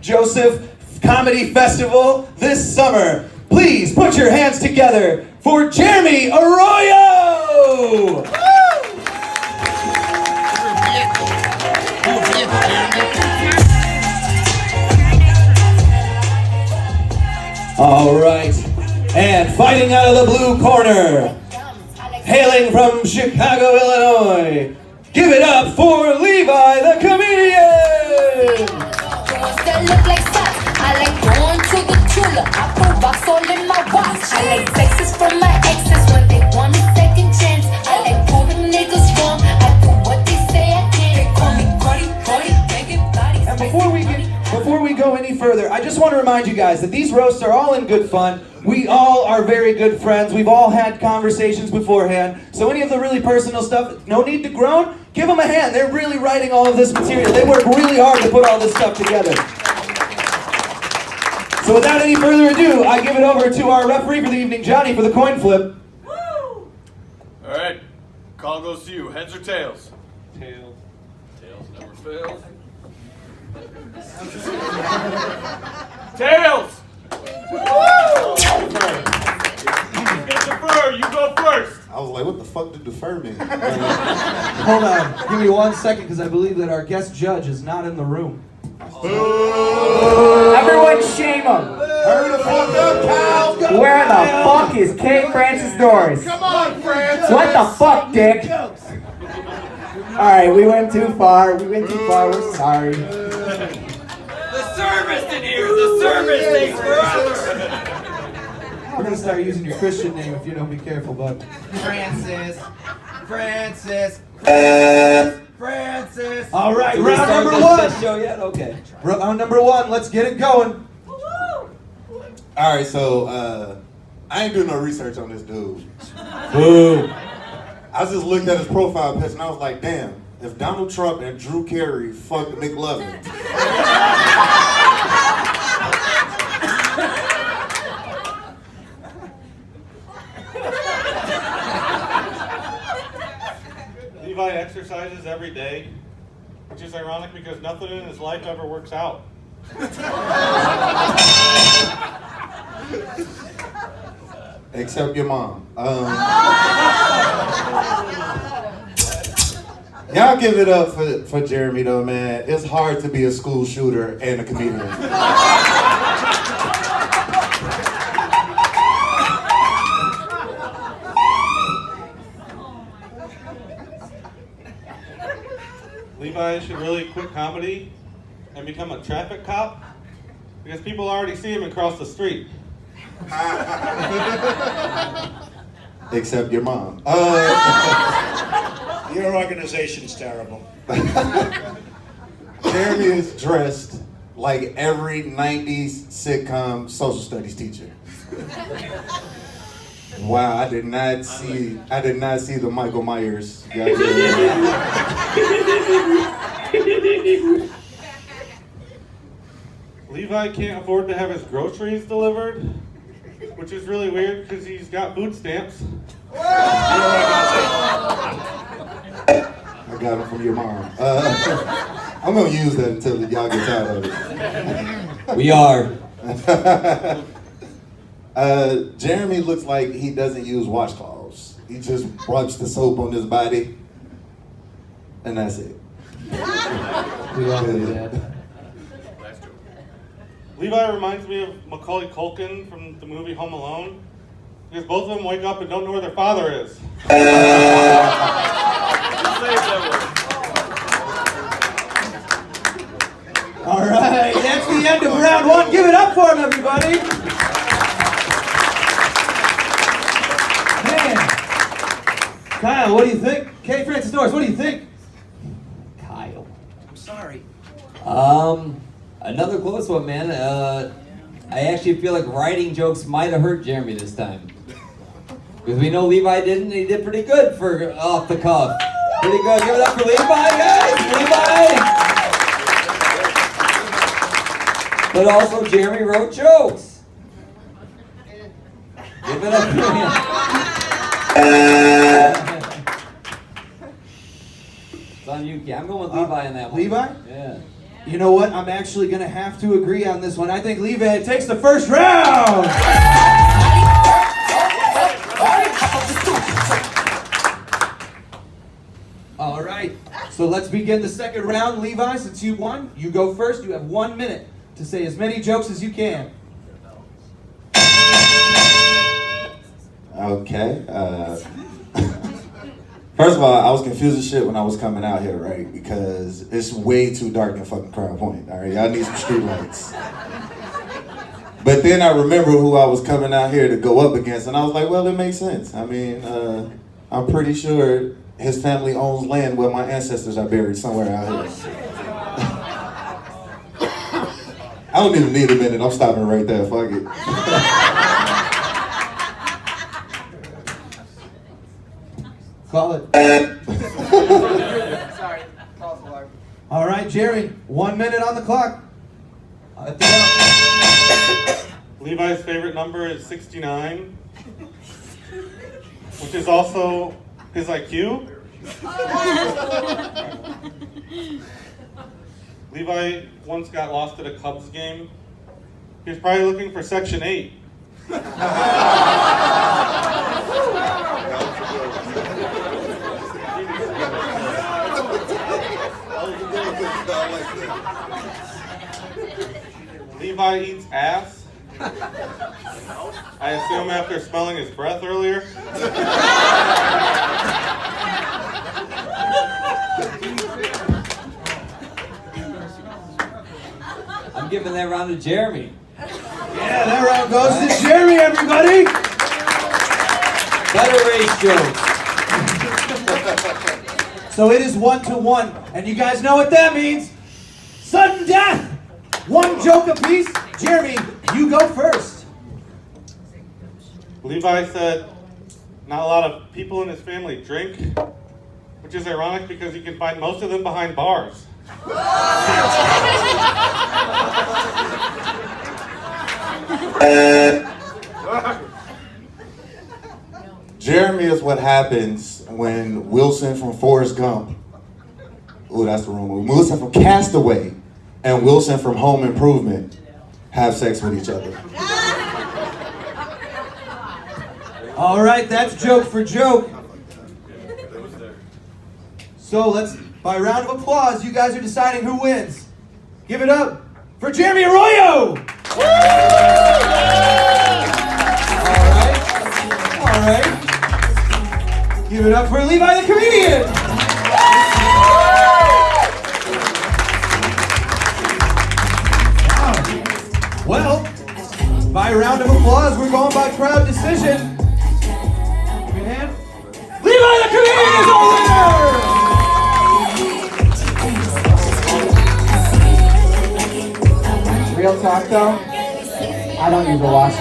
Joseph Comedy Festival this summer. Please put your hands together for Jeremy Arroyo! All right, and fighting out of the blue corner, hailing from Chicago, Illinois, give it up for Levi the Comedian! That look like socks. I like going to the jeweler. I put rocks all in my watch. I like texts from my exes when they want a second chance. I like proving niggas wrong. I do what they say I can't. They call me Cardi, banging bodies. And before we go any further, I just want to remind you guys that these roasts are all in good fun. We all are very good friends. We've all had conversations beforehand. So any of the really personal stuff, no need to groan. Give them a hand. They're really writing all of this material. They work really hard to put all this stuff together. So without any further ado, I give it over to our referee for the evening, Johnny, for the coin flip. Woo! All right, call goes to you. Heads or tails? Tails. Tails never fails. Tails! Defer, you go first. I was like, what the fuck did defer mean? Hold on. Give me 1 second, because I believe that our guest judge is not in the room. Everyone shame him. Hurry the fuck up, pal! Where the fuck is K. Francis Norris? Come on, Francis! What the fuck, Dick? Alright, we went too far. We're sorry. The service in here. The service takes forever. We're going to start using your Christian name if you don't be careful, bud. Francis. All right, round number one. Show yet? Okay. Round number one. Let's get it going. Alright, so, I ain't doing no research on this dude. Boo. I just looked at his profile picture and I was like, damn, if Donald Trump and Drew Carey fucked McLovin. Levi exercises every day, which is ironic because nothing in his life ever works out. Except your mom. Y'all give it up for Jeremy though, man. It's hard to be a school shooter and a comedian. Levi should really quit comedy and become a traffic cop because people already see him across the street. Except your mom. Your organization's terrible. Jeremy is dressed like every 90s sitcom social studies teacher. Wow, I did not see the Michael Myers. Levi can't afford to have his groceries delivered, which is really weird because he's got food stamps. I got them from your mom. I'm gonna use that until y'all get tired of it. We are. Jeremy looks like he doesn't use washcloths. He just rubs the soap on his body, and that's it. We all do that. Levi reminds me of Macaulay Culkin from the movie Home Alone, because both of them wake up and don't know where their father is. All right, that's the end of round one. Give it up for him, everybody. Man. Kyle, what do you think? K. Francis Norris, what do you think? Kyle. I'm sorry. Another close one, man. I actually feel like writing jokes might have hurt Jeremy this time. Because we know Levi didn't, and he did pretty good for off the cuff. Pretty good. Give it up for Levi, guys. Levi! But also, Jeremy wrote jokes. Give it up for him. It's on you, Key. I'm going with Levi on that one. Levi? Yeah. You know what? I'm actually gonna have to agree on this one. I think Levi takes the first round. All right. So let's begin the second round. Levi, since you won, you go first. You have 1 minute to say as many jokes as you can. Okay. First of all, I was confused as shit when I was coming out here, right? Because it's way too dark in fucking Crown Point. All right, y'all need some street lights. But then I remember who I was coming out here to go up against, and I was like, well, it makes sense. I mean, I'm pretty sure his family owns land where my ancestors are buried somewhere out here. I don't even need a minute. I'm stopping right there. Fuck it. Call it. Sorry, false alarm. All right, Jerry, 1 minute on the clock. Levi's favorite number is 69, which is also his IQ. Levi once got lost at a Cubs game. He was probably looking for Section 8. Levi eats ass. I assume after smelling his breath earlier. I'm giving that round to Jeremy. Yeah, that round goes to Jeremy, everybody. Better race jokes. So it is 1-1, and you guys know what that means. Sudden death. 1 joke apiece. Jeremy, you go first. Levi said not a lot of people in his family drink, which is ironic because you can find most of them behind bars. Jeremy is what happens when Wilson from Forrest Gump, oh, that's the wrong movie. Wilson from Castaway and Wilson from Home Improvement have sex with each other. All right, that's joke for joke. So let's, by round of applause, you guys are deciding who wins. Give it up for Jeremy Arroyo! All right. Give it up for LeviDhaComedian! Wow. Well, by round of applause, we're going by crowd decision. Give me a hand. LeviDhaComedian is our winner! Real talk though, I don't use a washer.